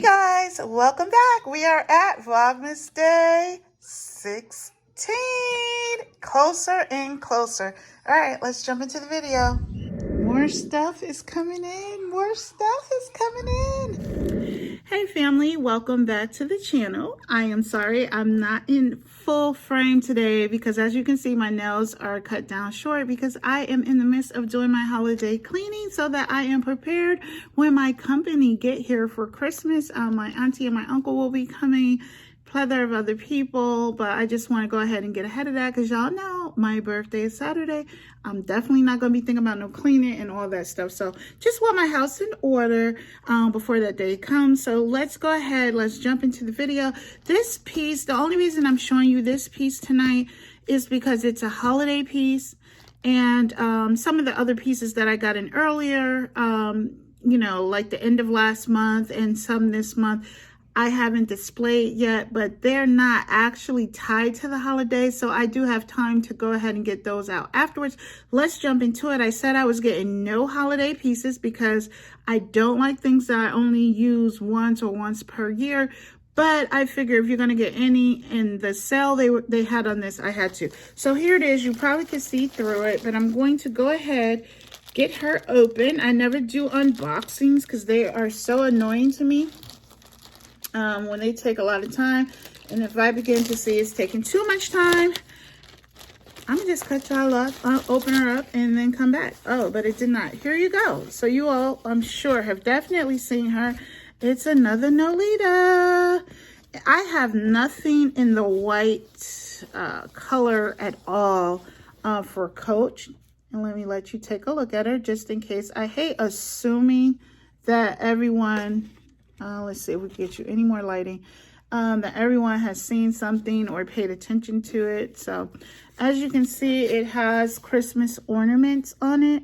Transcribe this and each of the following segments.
guys, welcome back. We are at Vlogmas Day 16. Closer and closer. All right, let's jump into the video. More stuff is coming in. More stuff is coming in. Hey family, welcome back to the channel. I am sorry I'm not in full frame today because as you can see, my nails are cut down short because I am in the midst of doing my holiday cleaning so that I am prepared when my company get here for Christmas. My auntie and my uncle will be coming, plethora of other people, but I just want to go ahead and get ahead of that because y'all know my birthday is Saturday. I'm definitely not going to be thinking about no cleaning and all that stuff. So just want my house in order before that day comes. So let's go ahead. Let's jump into the video. This piece, the only reason I'm showing you this piece tonight is because it's a holiday piece. And some of the other pieces that I got in earlier, you know, like the end of last month and some this month, I haven't displayed yet, but they're not actually tied to the holidays, so I do have time to go ahead and get those out afterwards. Let's jump into it. I said I was getting no holiday pieces because I don't like things that I only use once or once per year, but I figure if you're going to get any in the sale they had on this, I had to. So here it is. You probably can see through it, but I'm going to go ahead, get her open. I never do unboxings because they are so annoying to me. When they take a lot of time, and if I begin to see it's taking too much time, I'm gonna just cut y'all off, open her up, and then come back. Oh, but it did not. Here you go. So you all, I'm sure, have definitely seen her. It's another Nolita. I have nothing in the white color at all for Coach. And let me let you take a look at her just in case. I hate assuming that everyone... let's see if we can get you any more lighting. That everyone has seen something or paid attention to it. So as you can see, it has Christmas ornaments on it.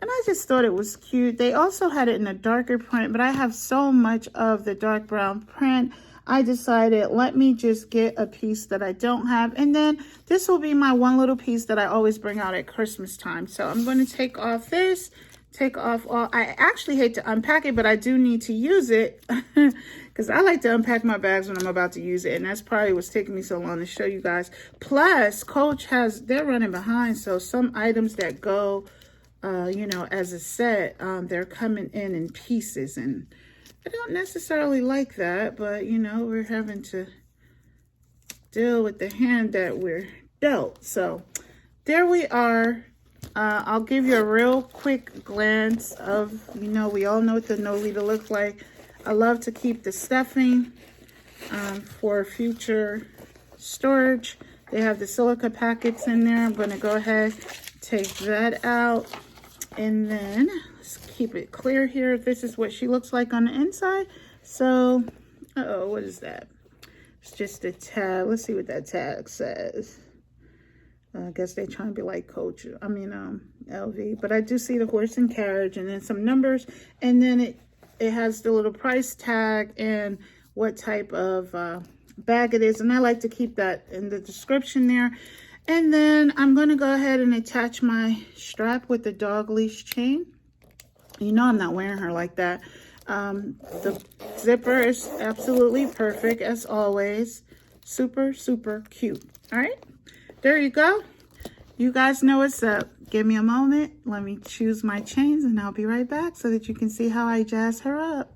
And I just thought it was cute. They also had it in a darker print, but I have so much of the dark brown print. I decided, let me just get a piece that I don't have. And then this will be my one little piece that I always bring out at Christmas time. So I'm going to take off this. Take off all, I actually hate to unpack it, but I do need to use it because I like to unpack my bags when I'm about to use it. And that's probably what's taking me so long to show you guys. Plus, Coach has, they're running behind. So some items that go, you know, as a set, they're coming in pieces. And I don't necessarily like that, but, you know, we're having to deal with the hand that we're dealt. So there we are. I'll give you a real quick glance of, you know, we all know what the Nolita looks like. I love to keep the stuffing for future storage. They have the silica packets in there. I'm going to go ahead, take that out, and then let's keep it clear here. This is what she looks like on the inside. So, uh-oh, what is that? It's just a tag. Let's see what that tag says. I guess they trying to be like Coach, LV. But I do see the horse and carriage and then some numbers. And then it has the little price tag and what type of bag it is. And I like to keep that in the description there. And then I'm going to go ahead and attach my strap with the dog leash chain. You know I'm not wearing her like that. The zipper is absolutely perfect as always. Super, super cute. All right. There you go. You guys know what's up. Give me a moment. Let me choose my chains and I'll be right back so that you can see how I jazz her up.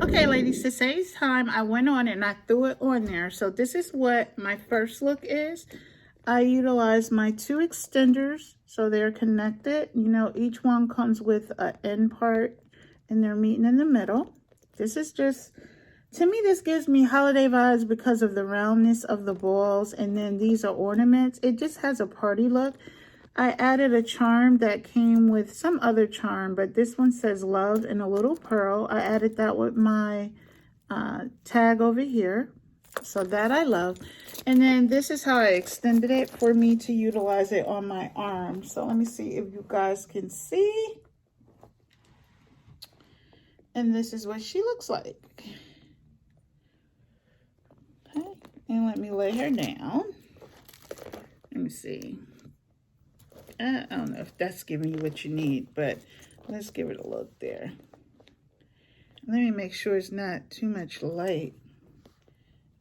Okay, ladies, to save time, I went on and I threw it on there. So this is what my first look is. I utilize my two extenders so they're connected. You know, each one comes with an end part and they're meeting in the middle. This is just, to me, this gives me holiday vibes because of the roundness of the balls. And then these are ornaments. It just has a party look. I added a charm that came with some other charm, but this one says love and a little pearl. I added that with my tag over here. So that I love. And then this is how I extended it for me to utilize it on my arm. So let me see if you guys can see. And this is what she looks like. Okay. And let me lay her down. Let me see. I don't know if that's giving you what you need, but let's give it a look there. Let me make sure it's not too much light,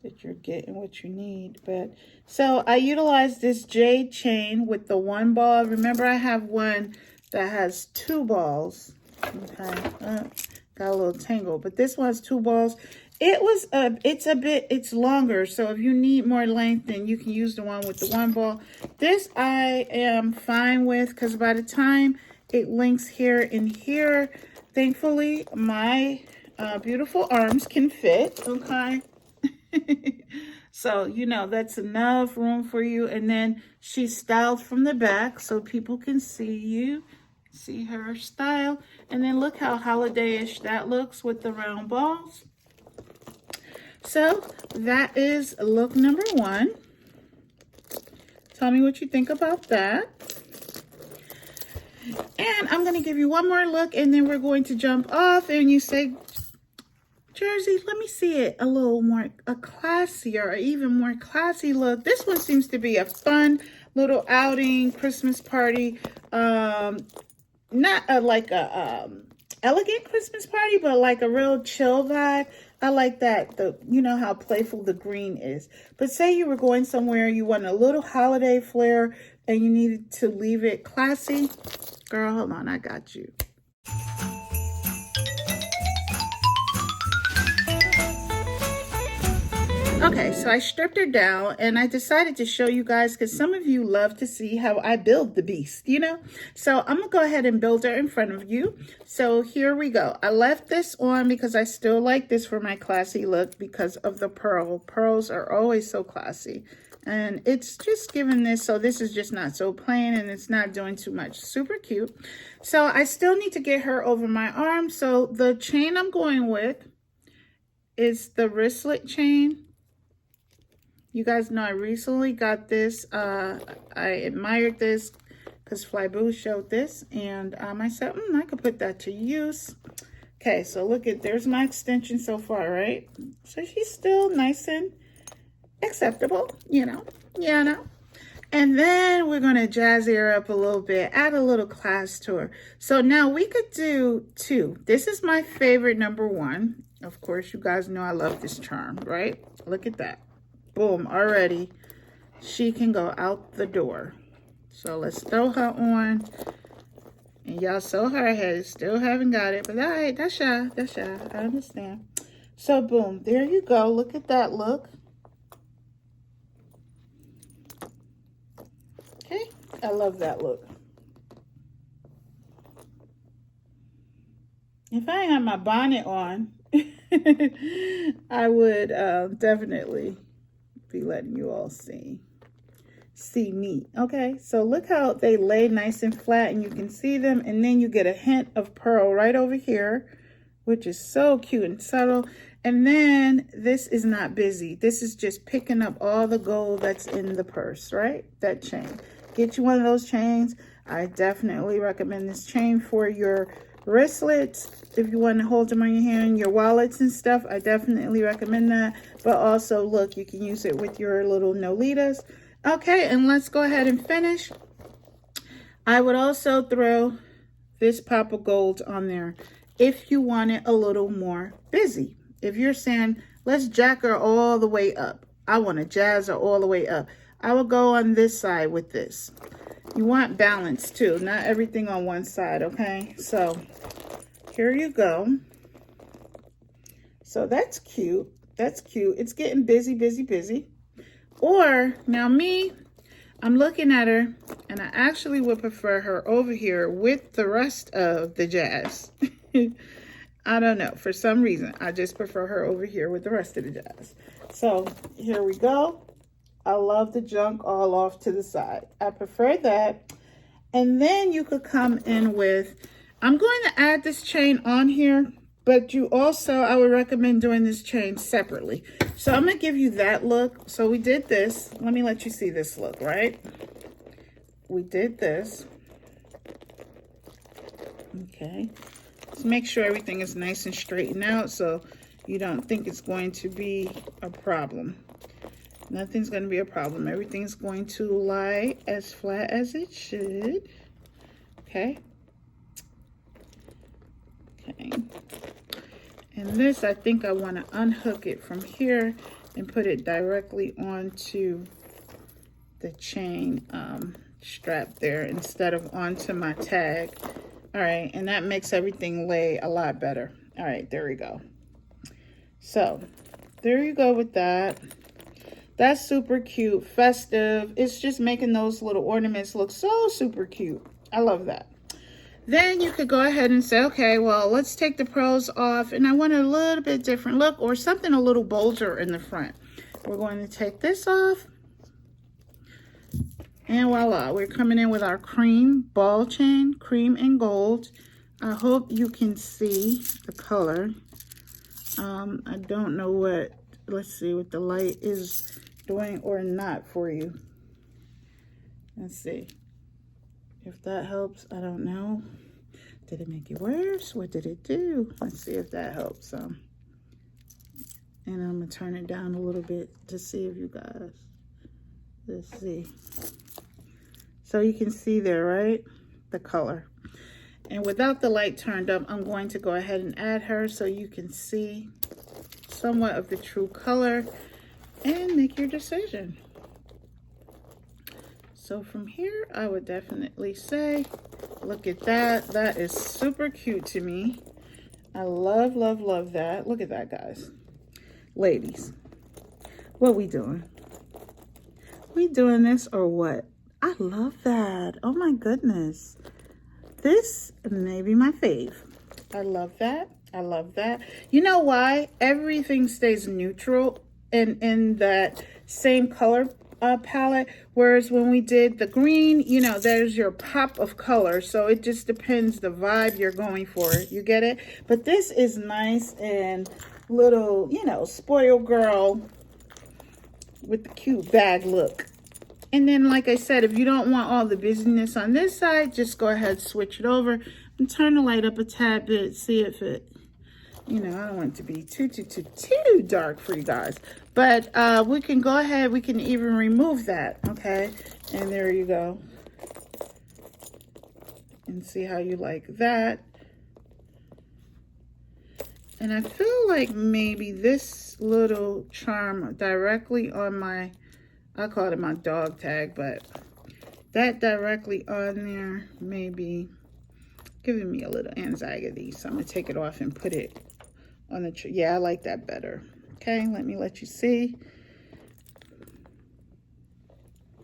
that you're getting what you need. But so I utilized this jade chain with the 1 ball. Remember, I have one that has 2 balls. Okay, got a little tangle, but this one has 2 balls. It's longer, so if you need more length, then you can use the one with the 1 ball. This I am fine with, because by the time it links here and here, thankfully my beautiful arms can fit. Okay. So, you know, that's enough room for you. And then she's styled from the back so people can see her style. And then look how holiday-ish that looks with the round balls. So that is look number 1. Tell me what you think about that. And I'm going to give you one more look, and then we're going to jump off. And you say, Jersey, let me see it a little more, a classier, or even more classy look. This one seems to be a fun little outing, Christmas party. Not like a elegant Christmas party, but like a real chill vibe. I like that. You know how playful the green is. But say you were going somewhere, you want a little holiday flair, and you needed to leave it classy. Girl, hold on, I got you. Okay, so I stripped her down, and I decided to show you guys, because some of you love to see how I build the beast, you know? So I'm going to go ahead and build her in front of you. So here we go. I left this on because I still like this for my classy look because of the pearl. Pearls are always so classy. And it's just giving this, so this is just not so plain, and it's not doing too much. Super cute. So I still need to get her over my arm. So the chain I'm going with is the wristlet chain. You guys know I recently got this. I admired this because Flyboo showed this, and I said, I could put that to use. Okay, so look at, there's my extension so far, right? So she's still nice and acceptable, you know. Yeah, no. And then we're going to jazz her up a little bit, add a little class to her. So now we could do 2. This is my favorite number 1. Of course, you guys know I love this charm, right? Look at that. Boom, already she can go out the door. So let's throw her on. And y'all saw her head, still haven't got it, but all right, that's shy, I understand. So boom, there you go. Look at that look. Okay, I love that look. If I had my bonnet on, I would definitely be letting you all see me. Okay, so look how they lay nice and flat, and you can see them, and then you get a hint of pearl right over here, which is so cute and subtle. And then this is not busy. This is just picking up all the gold that's in the purse, right? That chain. Get you one of those chains. I definitely recommend this chain for your wristlets. If you want to hold them on your hand, your wallets and stuff, I definitely recommend that. But also, look, you can use it with your little Nolitas. Okay, and let's go ahead and finish. I would also throw this pop of gold on there if you want it a little more busy. If you're saying, let's jack her all the way up, I want to jazz her all the way up, I will go on this side with this. You want balance too, not everything on one side, okay? So here you go. So that's cute. That's cute. It's getting busy, busy, busy. Or now me, I'm looking at her, and I actually would prefer her over here with the rest of the jazz. I don't know. For some reason, I just prefer her over here with the rest of the jazz. So here we go. I love the junk all off to the side. I prefer that. And then you could come in with, I'm going to add this chain on here, but you also, I would recommend doing this chain separately. So I'm going to give you that look. So we did this. Let me let you see this look, right? We did this. Okay. Just make sure everything is nice and straightened out so you don't think it's going to be a problem. Nothing's going to be a problem. Everything's going to lie as flat as it should. Okay. Okay. And this, I think I want to unhook it from here and put it directly onto the chain strap there instead of onto my tag. All right, and that makes everything lay a lot better. All right, there we go. So there you go with that. That's super cute, festive. It's just making those little ornaments look so super cute. I love that. Then you could go ahead and say, okay, well, let's take the pearls off, and I want a little bit different look or something a little bolder in the front. We're going to take this off, and voila, we're coming in with our cream ball chain, cream and gold. I hope you can see the color. I don't know what, let's see what the light is doing or not for you. Let's see if that helps. I don't know. Did it make it worse? What did it do? Let's see if that helps some. And I'm gonna turn it down a little bit to see if you guys, let's see. So you can see there, right? The color. And without the light turned up, I'm going to go ahead and add her so you can see somewhat of the true color and make your decision. So from here, I would definitely say, look at that. That is super cute to me. I love, love, love that. Look at that, guys. Ladies, what we doing? We doing this or what? I love that. Oh my goodness. This may be my fave. I love that. I love that. You know why? Everything stays neutral in that same color palette, whereas when we did the green, you know, there's your pop of color, so it just depends the vibe you're going for. You get it? But this is nice and little, you know, spoiled girl with the cute bag look. And then, like I said, if you don't want all the busyness on this side, just go ahead, switch it over and turn the light up a tad bit. See if it, you know, I don't want it to be too dark for you guys. But we can go ahead, we can even remove that, okay? And there you go. And see how you like that. And I feel like maybe this little charm directly on my, I call it my dog tag, but that directly on there may be giving me a little anxiety. So I'm gonna take it off and put it on the tree. Yeah, I like that better. Okay, let you see.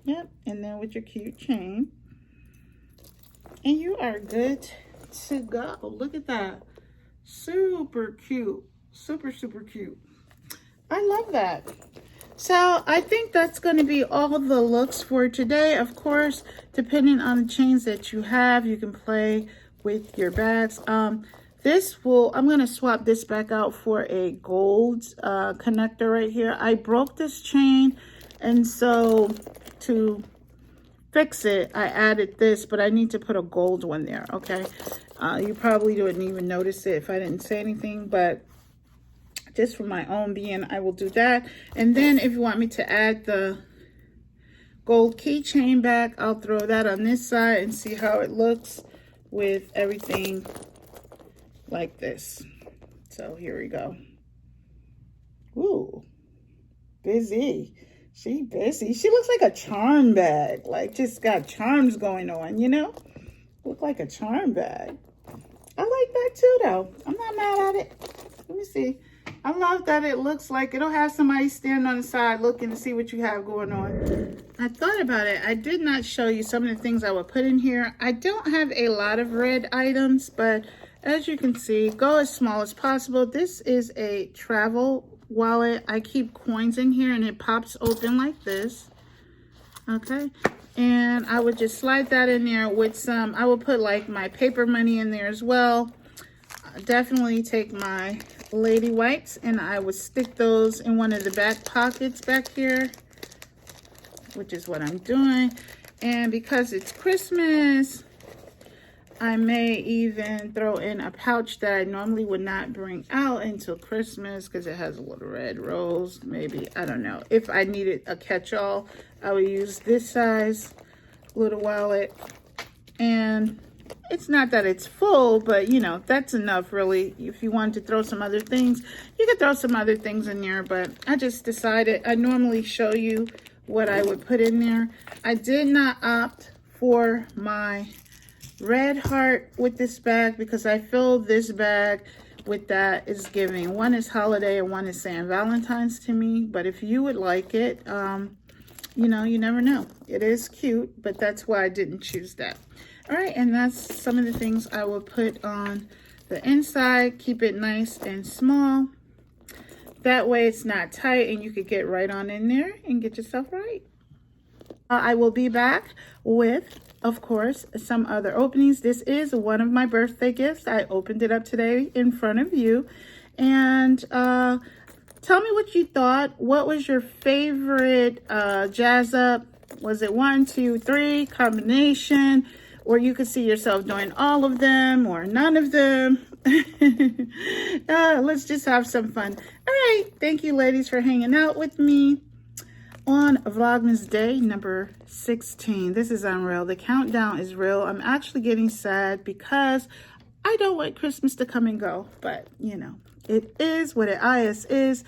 Yep, and then with your cute chain. And you are good to go. Look at that. Super cute. Super, super cute. I love that. So I think that's going to be all the looks for today. Of course, depending on the chains that you have, you can play with your bags. This will, I'm going to swap this back out for a gold connector right here. I broke this chain, and so to fix it, I added this, but I need to put a gold one there, okay? You probably wouldn't even notice it if I didn't say anything, but just for my own being, I will do that. And then if you want me to add the gold keychain back, I'll throw that on this side and see how it looks with everything like this. So here we go. Ooh, busy. She busy. She looks like a charm bag. Like just got charms going on, you know? Look like a charm bag. I like that too though. I'm not mad at it. Let me see. I love that it looks like it'll have somebody stand on the side looking to see what you have going on. I thought about it. I did not show you some of the things I would put in here. I don't have a lot of red items, but as you can see, go as small as possible. This is a travel wallet. I keep coins in here and it pops open like this. Okay. And I would just slide that in there with some, I would put like my paper money in there as well. Definitely take my lady wipes and I would stick those in one of the back pockets back here, which is what I'm doing. And because it's Christmas, I may even throw in a pouch that I normally would not bring out until Christmas because it has a little red rose. Maybe, I don't know. If I needed a catch-all, I would use this size little wallet. And it's not that it's full, but you know, that's enough really. If you wanted to throw some other things, you could throw some other things in there, but I just decided, I normally show you what I would put in there. I did not opt for my red heart with this bag because I filled this bag with that is giving. One is holiday and one is saying Valentine's to me, but if you would like it, you know, you never know. It is cute, but that's why I didn't choose that. All right, and that's some of the things I will put on the inside. Keep it nice and small. That way it's not tight and you could get right on in there and get yourself right. I will be back with, of course, some other openings. This is one of my birthday gifts. I opened it up today in front of you. And tell me what you thought. What was your favorite Jazz Up? Was it 1, 2, 3 combination? Or you could see yourself doing all of them or none of them. Let's just have some fun. All right. Thank you, ladies, for hanging out with me on Vlogmas day number 16. This is unreal. The countdown is real. I'm actually getting sad because I don't want Christmas to come and go. But, you know, it is what it is.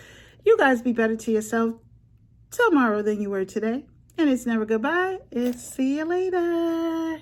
You guys be better to yourself tomorrow than you were today. And it's never goodbye. It's see you later.